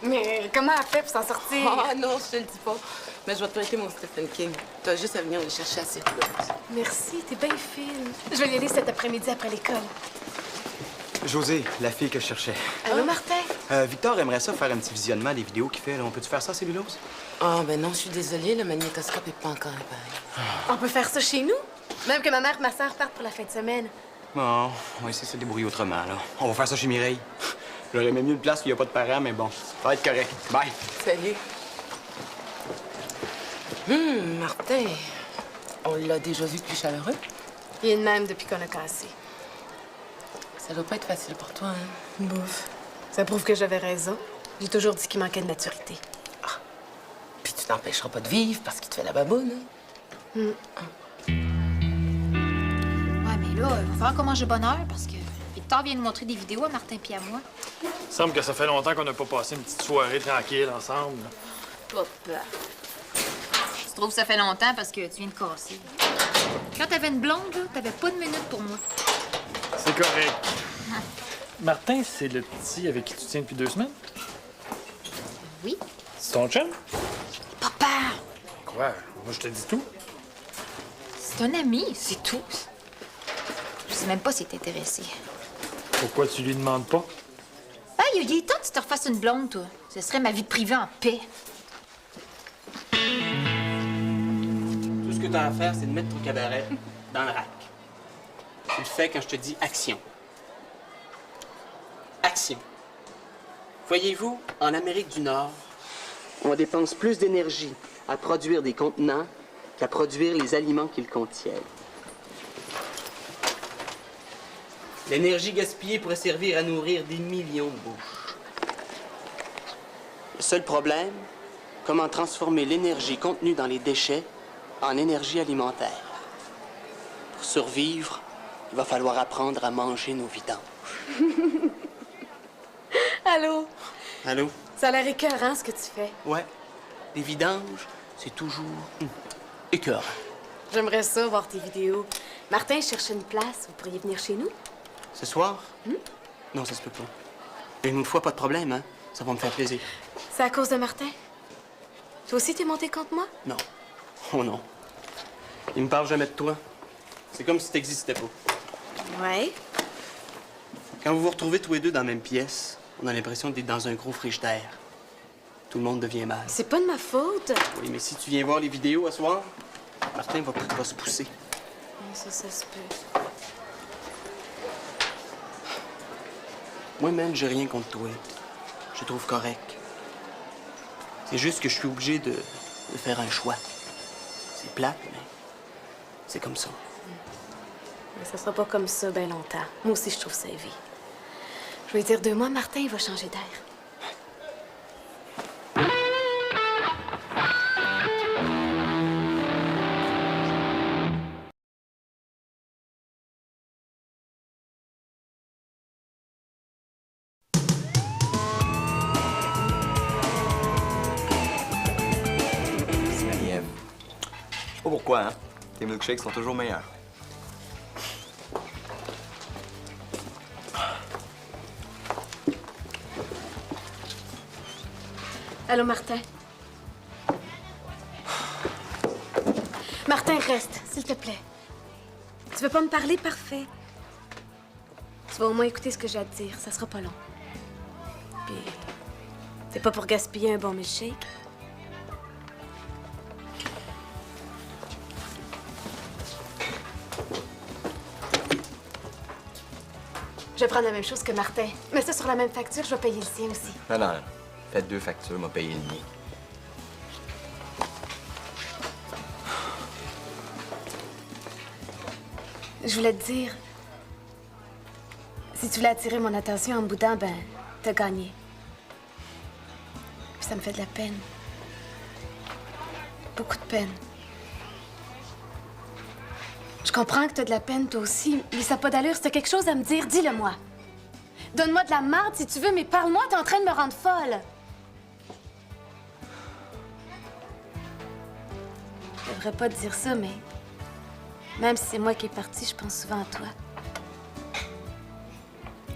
Mais comment elle fait pour s'en sortir? Ah non, je te le dis pas. Mais je vais te prêter mon Stephen King. Tu as juste à venir le chercher à Circuleuse. Merci, t'es bien fine. Je vais y aller cet après-midi après l'école. José, la fille que je cherchais. Allô, Martin? Victor aimerait ça faire un petit visionnement des vidéos qu'il fait. Là. On peut-tu faire ça, Cellulose? Ah, ben non, je suis désolée, le magnétoscope est pas encore réparé. On peut faire ça chez nous? Même que ma mère et ma sœur partent pour la fin de semaine. Bon, on va essayer de se débrouiller autrement, là. On va faire ça chez Mireille. J'aurais aimé mieux une place où il n'y a pas de parents, mais bon, ça va être correct. Bye! Salut. Martin, on l'a déjà vu plus chaleureux. Il est de même depuis qu'on a cassé. Ça doit pas être facile pour toi, hein? Bouf. Ça prouve que j'avais raison. J'ai toujours dit qu'il manquait de maturité. Puis tu t'empêcheras pas de vivre parce qu'il te fait la baboune, hein? Ouais, mais là, il va falloir qu'on mange de bonne heure parce que Victor vient de montrer des vidéos à Martin puis à moi. Il semble que ça fait longtemps qu'on n'a pas passé une petite soirée tranquille ensemble. Papa. Je trouve que ça fait longtemps parce que tu viens de casser. Quand t'avais une blonde, là, t'avais pas de minute pour moi. C'est correct. Martin, c'est le petit avec qui tu tiens depuis 2 semaines? Oui. C'est ton chum? Papa! Quoi? Moi, je te dis tout. C'est un ami, c'est tout. Je sais même pas s'il est intéressé. Pourquoi tu lui demandes pas? Ah, il est temps que tu te refasses une blonde, toi. Ce serait ma vie privée en paix. Tout ce que tu as à faire, c'est de mettre ton cabaret dans le rack. Tu le fais quand je te dis action. Action. Voyez-vous, en Amérique du Nord, on dépense plus d'énergie à produire des contenants qu'à produire les aliments qu'ils contiennent. L'énergie gaspillée pourrait servir à nourrir des millions de bouches. Le seul problème, comment transformer l'énergie contenue dans les déchets en énergie alimentaire. Pour survivre, il va falloir apprendre à manger nos vidanges. Allô? Allô? Ça a l'air écœurant, ce que tu fais. Ouais. Les vidanges, c'est toujours écœurant. J'aimerais ça, voir tes vidéos. Martin cherche une place. Vous pourriez venir chez nous? Ce soir? Non, ça se peut pas. Une fois, pas de problème, hein? Ça va me faire plaisir. C'est à cause de Martin? Toi aussi, t'es monté contre moi? Non. Oh non. Il me parle jamais de toi. C'est comme si t'existais pas. Ouais. Quand vous vous retrouvez tous les deux dans la même pièce, on a l'impression d'être dans un gros frigidaire. Tout le monde devient mal. C'est pas de ma faute. Oui, mais si tu viens voir les vidéos à soir, Martin va se pousser. Ça se peut. Moi-même, j'ai rien contre toi. Je te trouve correct. C'est juste que je suis obligé de faire un choix. C'est plate, mais c'est comme ça. Mais ça sera pas comme ça bien longtemps. Moi aussi, je trouve ça vie. Je vais dire 2 mois, Martin, il va changer d'air. C'est Marie-Ève. Je sais pas pourquoi, hein? Tes milkshakes sont toujours meilleurs. Allô, Martin? Martin, reste, s'il te plaît. Tu veux pas me parler? Parfait. Tu vas au moins écouter ce que j'ai à te dire. Ça sera pas long. Puis, c'est pas pour gaspiller un bon milkshake. Je vais prendre la même chose que Martin. Mais ça, sur la même facture, je vais payer le sien aussi. Non, non, non. Faites 2 factures, m'a payé le mien. Je voulais te dire... Si tu voulais attirer mon attention en me boudant, ben, t'as gagné. Puis ça me fait de la peine. Beaucoup de peine. Je comprends que t'as de la peine, toi aussi, mais ça n'a pas d'allure. Si t'as quelque chose à me dire, dis-le-moi. Donne-moi de la marde si tu veux, mais parle-moi, t'es en train de me rendre folle. Je devrais pas te dire ça, mais... Même si c'est moi qui est partie, je pense souvent à toi.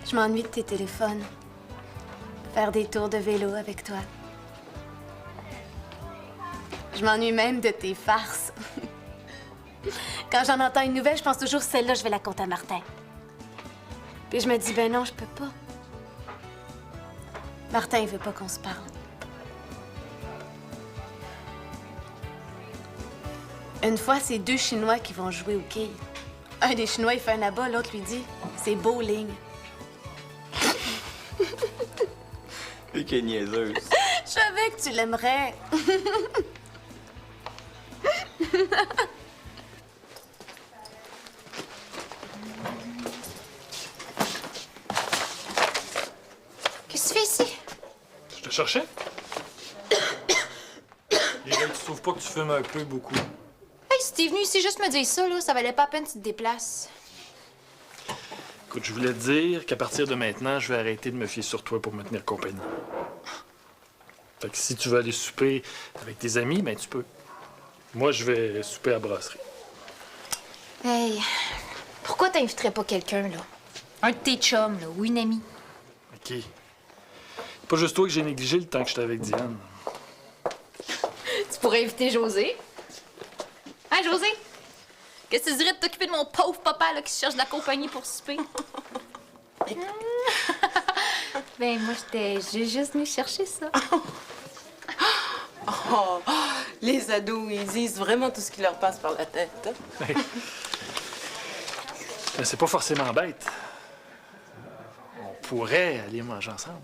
Je m'ennuie de tes téléphones. Faire des tours de vélo avec toi. Je m'ennuie même de tes farces. Quand j'en entends une nouvelle, je pense toujours celle-là, je vais la conter à Martin. Puis je me dis, ben non, je peux pas. Martin, il veut pas qu'on se parle. Une fois, c'est 2 Chinois qui vont jouer au quilles. Un des Chinois, il fait un abat, l'autre lui dit, c'est bowling. Et qu'elle est niaiseuse. Je savais que tu l'aimerais. Qu'est-ce que tu fais ici? Je te cherchais? Mireille, tu trouves pas que tu fumes un peu beaucoup? Hey, si t'es venu ici juste me dire ça, là, ça valait pas la peine que tu te déplaces. Écoute, je voulais te dire qu'à partir de maintenant, je vais arrêter de me fier sur toi pour me tenir compagnie. Fait que si tu veux aller souper avec tes amis, ben tu peux. Moi, je vais souper à la brasserie. Hey, pourquoi t'inviterais pas quelqu'un, là? Un de tes chums, là, ou une amie? OK. Pas juste toi que j'ai négligé le temps que j'étais avec Diane. Tu pourrais inviter José. Hein, José? Qu'est-ce que tu dirais de t'occuper de mon pauvre papa, là, qui cherche de la compagnie pour souper? Ben, moi, j'ai juste venu chercher ça. Oh, les ados, ils disent vraiment tout ce qui leur passe par la tête. Hein? Mais c'est pas forcément bête. On pourrait aller manger ensemble.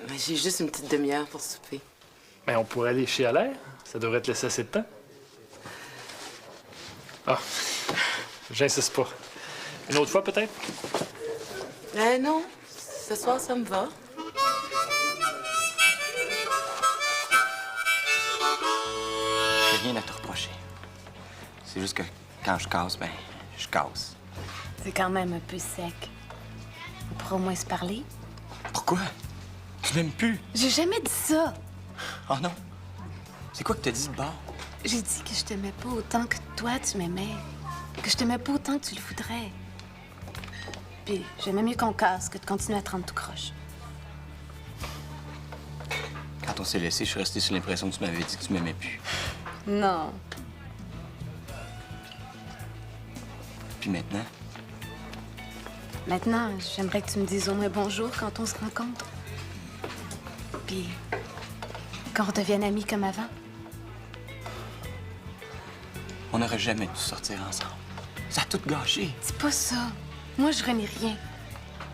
Mais j'ai juste une petite demi-heure pour souper. Ben, on pourrait aller chez Allaire. Ça devrait te laisser assez de temps. Ah, j'insiste pas. Une autre fois, peut-être? Non, ce soir, ça me va. J'ai rien à te reprocher. C'est juste que quand je casse, ben, je casse. C'est quand même un peu sec. On pourra au moins se parler. Pourquoi? Tu m'aimes plus? J'ai jamais dit ça. Oh non. C'est quoi que t'as dit de bord? J'ai dit que je t'aimais pas autant que toi, tu m'aimais. Que je t'aimais pas autant que tu le voudrais. Puis j'aimais mieux qu'on casse que de continuer à te rendre tout croche. Quand on s'est laissé, je suis resté sur l'impression que tu m'avais dit que tu m'aimais plus. Non. Puis maintenant? Maintenant, j'aimerais que tu me dises au moins bonjour quand on se rencontre. Puis qu'on redevienne amis comme avant. On n'aurait jamais dû sortir ensemble. Ça a tout gâché. C'est pas ça. Moi, je renie rien.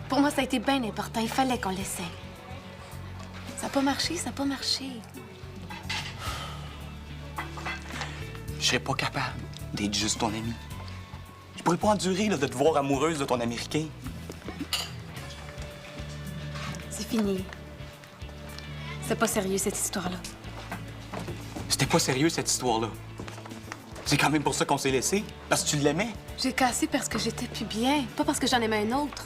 Pour moi, ça a été bien important. Il fallait qu'on l'essaie. Ça n'a pas marché, ça n'a pas marché. Je serais pas capable d'être juste ton ami. Je pourrais pas endurer là, de te voir amoureuse de ton Américain. C'est fini. C'est pas sérieux, cette histoire-là. C'était pas sérieux, cette histoire-là. C'est quand même pour ça qu'on s'est laissé. Parce que tu l'aimais. J'ai cassé parce que j'étais plus bien, pas parce que j'en aimais un autre.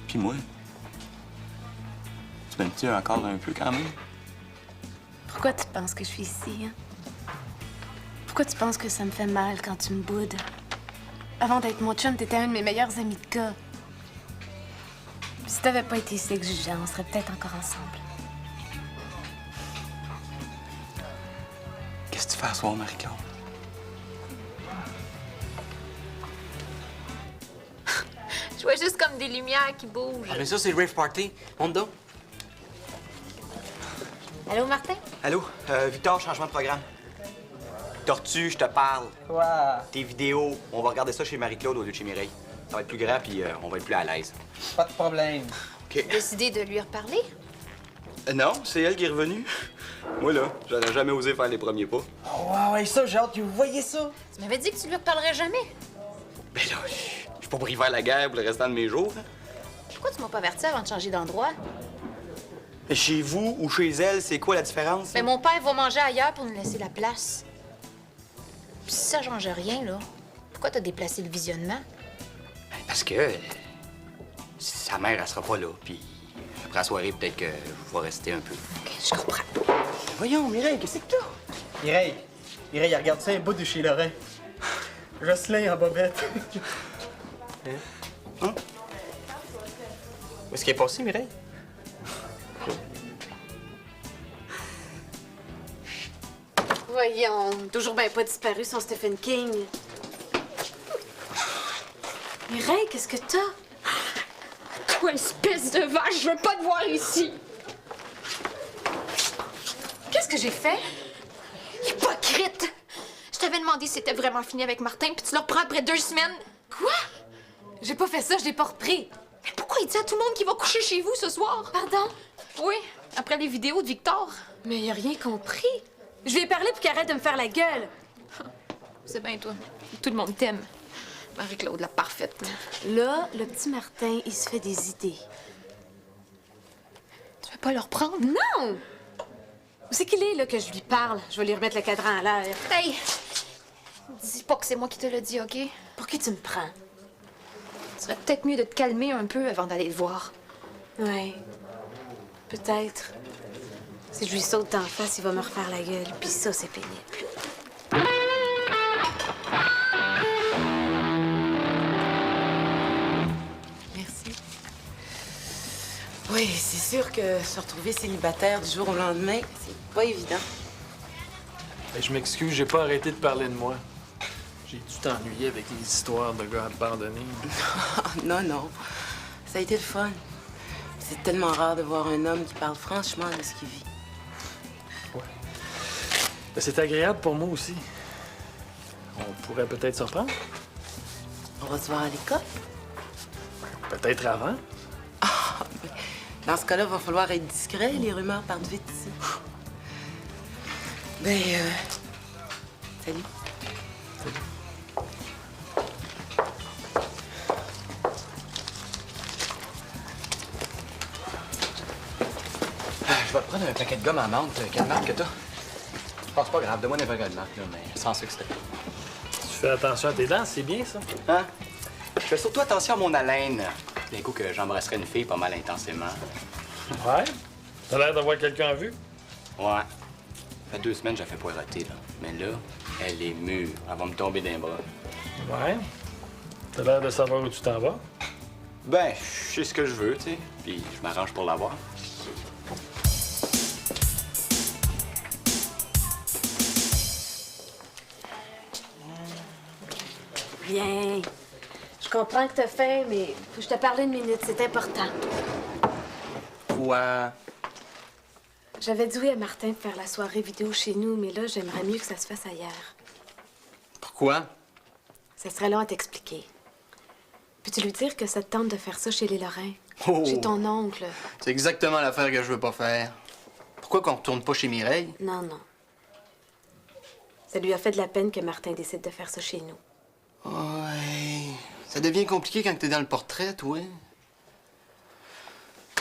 Puis moi, tu m'aimes-tu encore un peu quand même? Pourquoi tu penses que je suis ici, hein? Pourquoi tu penses que ça me fait mal quand tu me boudes? Avant d'être mon chum, t'étais un de mes meilleurs amis de gars. Puis si t'avais pas été si exigeant, on serait peut-être encore ensemble. Qu'est-ce que tu fais à soir, Marie-Claude? Je vois juste comme des lumières qui bougent. Ah, mais ça, c'est le rave party. Monte donc. Allô, Martin? Allô? Victor, changement de programme. Tortue, je te parle. Quoi? Tes vidéos, on va regarder ça chez Marie-Claude au lieu de chez Mireille. Ça va être plus grand, puis on va être plus à l'aise. Pas de problème. OK. Décidé de lui reparler? Non, c'est elle qui est revenue. Moi, là, j'aurais jamais osé faire les premiers pas. Oh, ouais, ça, j'ai hâte que vous voyez ça. Tu m'avais dit que tu lui reparlerais jamais. Ben là, je suis pas pour y faire la guerre pour le restant de mes jours. Hein. Pourquoi tu m'as pas averti avant de changer d'endroit? Mais chez vous ou chez elle, c'est quoi la différence? Mais mon père va manger ailleurs pour nous laisser la place. Puis si ça change rien, là, pourquoi t'as déplacé le visionnement? Ben, parce que sa mère, elle sera pas là. Puis après la soirée, peut-être que je vais rester un peu. OK, je comprends. Voyons, Mireille, qu'est-ce que t'as? Mireille, regarde ça, un bout de chez Laurent. Jocelyn en bobette. Hein? Où est-ce qu'elle est passée, Mireille? Voyons, toujours bien pas disparu son Stephen King. Mireille, qu'est-ce que t'as? Toi, espèce de vache, je veux pas te voir ici! Qu'est-ce que j'ai fait? Hypocrite! Je t'avais demandé si c'était vraiment fini avec Martin, puis tu le reprends après 2 semaines. Quoi? J'ai pas fait ça, je l'ai pas repris. Mais pourquoi il dit à tout le monde qu'il va coucher chez vous ce soir? Pardon? Oui, après les vidéos de Victor. Mais il a rien compris. Je lui ai parlé pour qu'il arrête de me faire la gueule. C'est bien, toi. Tout le monde t'aime. Marie-Claude, la parfaite. Là, le petit Martin, il se fait des idées. Tu veux pas le reprendre? Non! Où c'est qu'il est, là, que je lui parle? Je vais lui remettre le cadran à l'air. Hey! Dis pas que c'est moi qui te l'ai dit, OK? Pour qui tu me prends? Ce serait peut-être mieux de te calmer un peu avant d'aller le voir. Ouais. Peut-être. Si je lui saute d'en face, il va me refaire la gueule. Puis ça, c'est pénible. Merci. Oui, c'est sûr que se retrouver célibataire du jour au lendemain, c'est pas évident. Ben, je m'excuse, j'ai pas arrêté de parler de moi. J'ai dû t'ennuyer avec les histoires de gars abandonnés. Ah, non, non. Ça a été le fun. C'est tellement rare de voir un homme qui parle franchement de ce qu'il vit. Ben, c'est agréable pour moi aussi. On pourrait peut-être se reprendre. On va se voir à l'école. Peut-être avant. Dans ce cas-là, il va falloir être discret. Les rumeurs partent vite ici. Ben, salut. Je vais te prendre un paquet de gomme à menthe. Quelle marque que t'as? Je pense pas grave. Donne-moi n'importe quelle marque, là, mais sans sucre, c'était. Tu fais attention à tes dents, c'est bien ça. Hein? Je fais surtout attention à mon haleine. D'un coup que j'embrasserais une fille pas mal intensément. Ouais. T'as l'air d'avoir quelqu'un en vue. Ouais. Ça fait 2 semaines que j'ai fait poireauter, là. Mais là, elle est mûre. Elle va me tomber d'un bras. Ouais. T'as l'air de savoir où tu t'en vas. Ben, je sais ce que je veux, tu sais. Puis je m'arrange pour l'avoir. Bien. Je comprends que t'as faim, mais faut que je te parle une minute. C'est important. Quoi? J'avais dit oui à Martin de faire la soirée vidéo chez nous, mais là, j'aimerais mieux que ça se fasse ailleurs. Pourquoi? Ça serait long à t'expliquer. Peux-tu lui dire que ça te tente de faire ça chez les Lorrains? Oh! Chez ton oncle. C'est exactement l'affaire que je veux pas faire. Pourquoi qu'on retourne pas chez Mireille? Non, non. Ça lui a fait de la peine que Martin décide de faire ça chez nous. Ouais. Ça devient compliqué quand t'es dans le portrait, toi.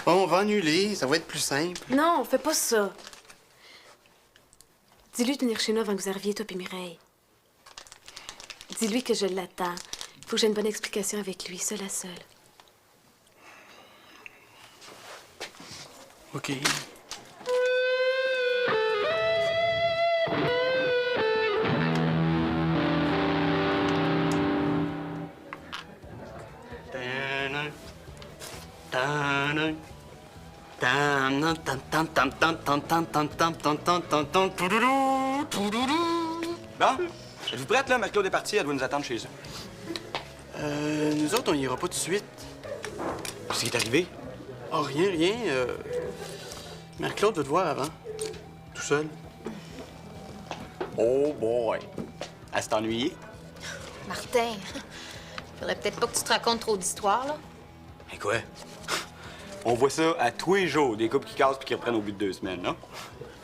Bon, on va annuler, ça va être plus simple. Non, fais pas ça. Dis-lui de venir chez nous avant que vous arriviez, toi et Mireille. Dis-lui que je l'attends. Faut que j'ai une bonne explication avec lui, seul à seul. OK. Bon, êtes-vous prête, là? Marie-Claude est partie, elle doit nous attendre chez eux. Nous autres, on ira pas tout de suite. Qu'est-ce qui est arrivé? Oh, rien, rien. Marc-Claude veut te voir avant. Tout seul. Oh boy! Elle s'est ennuyée? Martin, faudrait peut-être pas que tu te racontes trop d'histoires, là. Mais quoi? On voit ça à tous les jours, des couples qui cassent puis qui reprennent au bout de 2 semaines, non?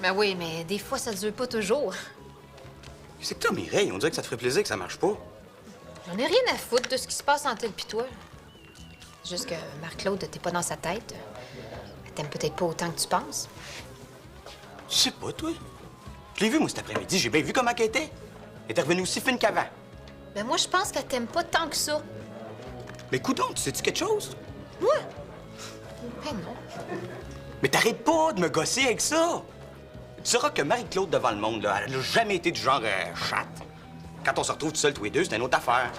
Ben oui, mais des fois, ça dure pas toujours. Qu'est-ce que t'as, Mireille? On dirait que ça te ferait plaisir que ça marche pas. J'en ai rien à foutre de ce qui se passe entre elle pis toi. C'est juste que Marc-Claude, t'es pas dans sa tête. Elle t'aime peut-être pas autant que tu penses. Je sais pas, toi. Je l'ai vu, moi, cet après-midi. J'ai bien vu comment elle était. Elle est revenue aussi fine qu'avant. Ben moi, je pense qu'elle t'aime pas tant que ça. Mais coudonc, tu sais-tu quelque chose? Moi? Ben non. Mais t'arrêtes pas de me gosser avec ça! Tu sauras que Marie-Claude, devant le monde, là, elle a jamais été du genre chatte. Quand on se retrouve tout seul tous les deux, c'est une autre affaire.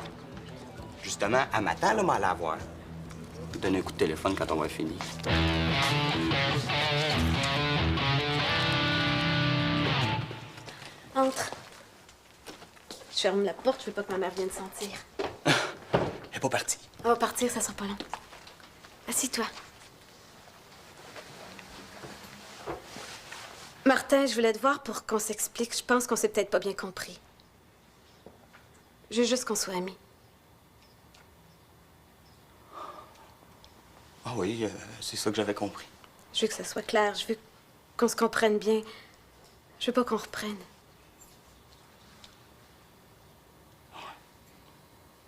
Justement, elle m'attend, là, moi, à la voir. Je vais donner un coup de téléphone quand on va finir. Entre. Je ferme la porte, je veux pas que ma mère vienne sentir. Elle est pas partie. On va partir, ça sera pas long. Assis-toi. Martin, je voulais te voir pour qu'on s'explique. Je pense qu'on s'est peut-être pas bien compris. Je veux juste qu'on soit amis. Ah oui, c'est ça que j'avais compris. Je veux que ça soit clair. Je veux qu'on se comprenne bien. Je veux pas qu'on reprenne.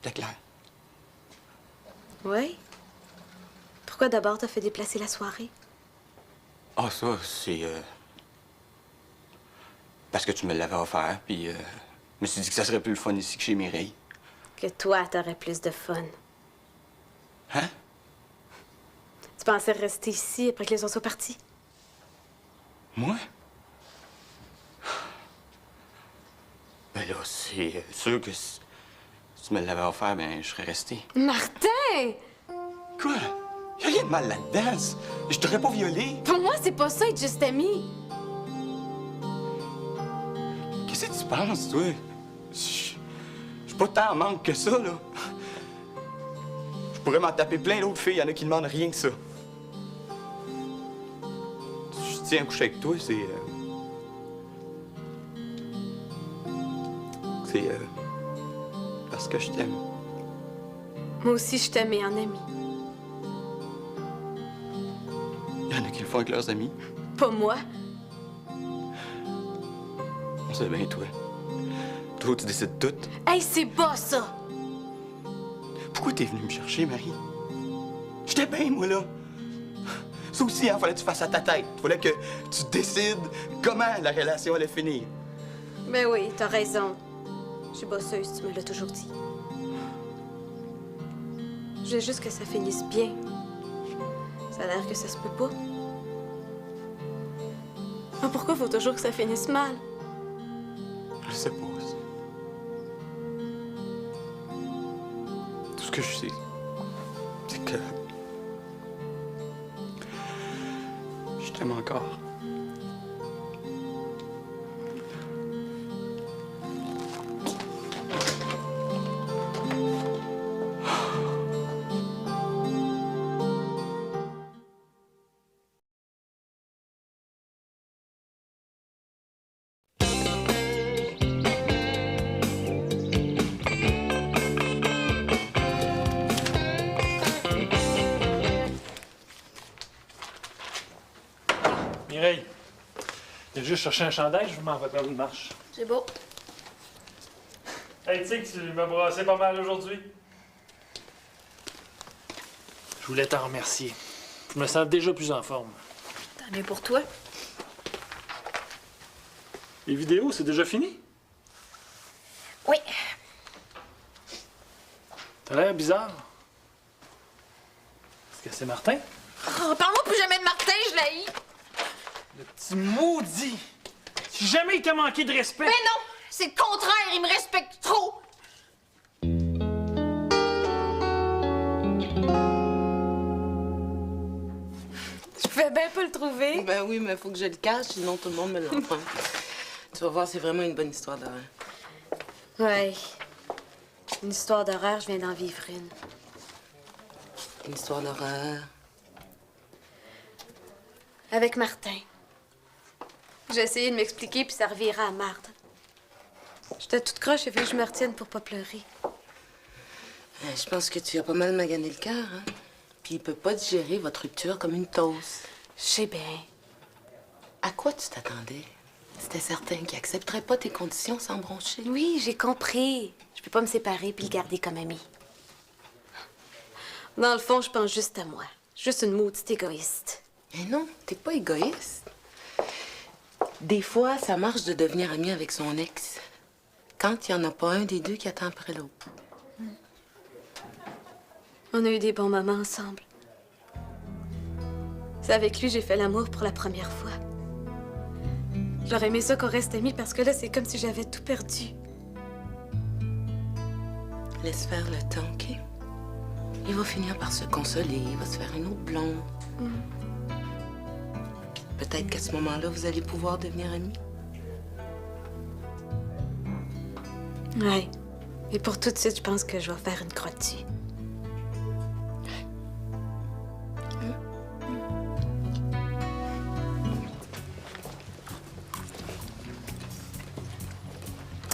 C'est clair. Oui? Pourquoi d'abord t'as fait déplacer la soirée? Ah, ça, c'est... Parce que tu me l'avais offert, puis je me suis dit que ça serait plus le fun ici que chez Mireille. Que toi, t'aurais plus de fun. Hein? Tu pensais rester ici après que les autres soient partis? Moi? Ben là, c'est sûr que si tu me l'avais offert, ben je serais resté. Martin! Quoi? Y'a rien de mal là-dedans. Je t'aurais pas violé. Pour moi, c'est pas ça, être juste amis. Qu'est-ce que tu penses, toi? Je suis pas tant en manque que ça, là. Je pourrais m'en taper plein d'autres filles. Y en a qui demandent rien que ça. Si je tiens à coucher avec toi, c'est... parce que je t'aime. Moi aussi, je t'aimais en ami. Y en a qui le font avec leurs amis. Pas moi. On sait bien, toi. Toi, tu décides tout. Hey, c'est bas, ça! Pourquoi t'es venue me chercher, Marie? J'étais bien, moi, là. Ça aussi, hein, fallait que tu fasses à ta tête. Fallait que tu décides comment la relation allait finir. Ben oui, t'as raison. Je suis bosseuse, tu me l'as toujours dit. Je veux juste que ça finisse bien. Ça a l'air que ça se peut pas. Mais pourquoi faut toujours que ça finisse mal? Je sais pas, ça. Tout ce que je sais, c'est que... je t'aime encore. Mireille, j'ai juste cherché un chandail, je m'en vais faire une marche. C'est beau. Hey, tu sais que tu m'as brassé pas mal aujourd'hui. Je voulais t'en remercier. Je me sens déjà plus en forme. Tant mieux pour toi. Les vidéos, c'est déjà fini? Oui. T'as l'air bizarre. Est-ce que c'est Martin? Oh, parle-moi plus jamais de Martin, je l'haïs. Le petit maudit! Si jamais il t'a manqué de respect! Mais non! C'est le contraire, il me respecte trop! Je pouvais bien pas le trouver. Ben oui, mais faut que je le cache, sinon tout le monde me l'entend. Tu vas voir, c'est vraiment une bonne histoire d'horreur. Ouais. Une histoire d'horreur, je viens d'en vivre une. Une histoire d'horreur. Avec Martin. J'ai essayé de m'expliquer, puis ça revirait à marde. J'étais toute croche, il fallait que je me retienne pour pas pleurer. Je pense que tu as pas mal magané le cœur, hein? Puis il peut pas digérer votre rupture comme une toast. Je sais bien. À quoi tu t'attendais? C'était certain qu'il accepterait pas tes conditions sans broncher. Oui, j'ai compris. Je peux pas me séparer puis le garder comme ami. Dans le fond, je pense juste à moi. Juste une maudite égoïste. Mais non, t'es pas égoïste. Des fois, ça marche de devenir ami avec son ex. Quand il y en a pas un des deux qui attend après l'autre. On a eu des bons moments ensemble. C'est avec lui que j'ai fait l'amour pour la première fois. J'aurais aimé ça qu'on reste amis parce que là, c'est comme si j'avais tout perdu. Laisse faire le temps, OK? Il va finir par se consoler, il va se faire une autre blonde. Peut-être qu'à ce moment-là, vous allez pouvoir devenir amis. Ouais. Et pour tout de suite, je pense que je vais faire une croix dessus.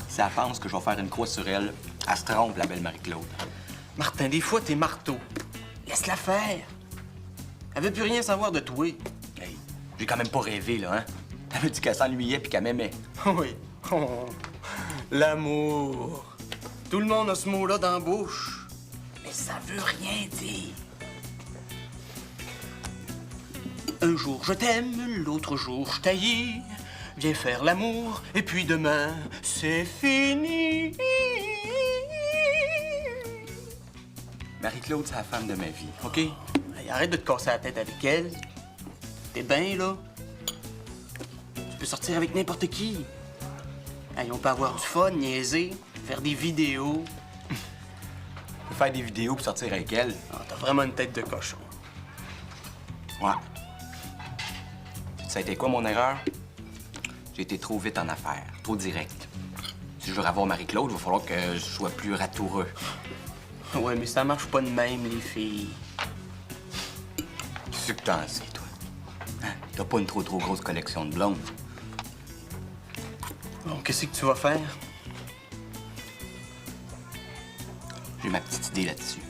Si elle pense que je vais faire une croix sur elle, elle se trompe, la belle Marie-Claude. Martin, des fois, t'es marteau. Laisse-la faire. Elle veut plus rien savoir de toi. Hey, j'ai quand même pas rêvé, là, hein? Elle m'a dit qu'elle s'ennuyait puis qu'elle m'aimait. Oui. Oh, l'amour. Tout le monde a ce mot-là dans la bouche. Mais ça veut rien dire. Un jour je t'aime, l'autre jour je t'haïs. Viens faire l'amour, et puis demain, c'est fini. Marie-Claude, c'est la femme de ma vie. OK? Hey, arrête de te casser la tête avec elle. T'es bien, là? Tu peux sortir avec n'importe qui. Hey, on peut avoir du fun, niaiser, faire des vidéos. Je peux faire des vidéos pour sortir avec elle. Ah, t'as vraiment une tête de cochon. Ouais. Ça a été quoi mon erreur? J'ai été trop vite en affaires, trop direct. Si je veux avoir Marie-Claude, il va falloir que je sois plus ratoureux. Ouais, mais ça marche pas de même, les filles. C'est ce que t'en sais, toi. Hein? T'as pas une trop grosse collection de blondes. Bon, qu'est-ce que tu vas faire? J'ai ma petite idée là-dessus.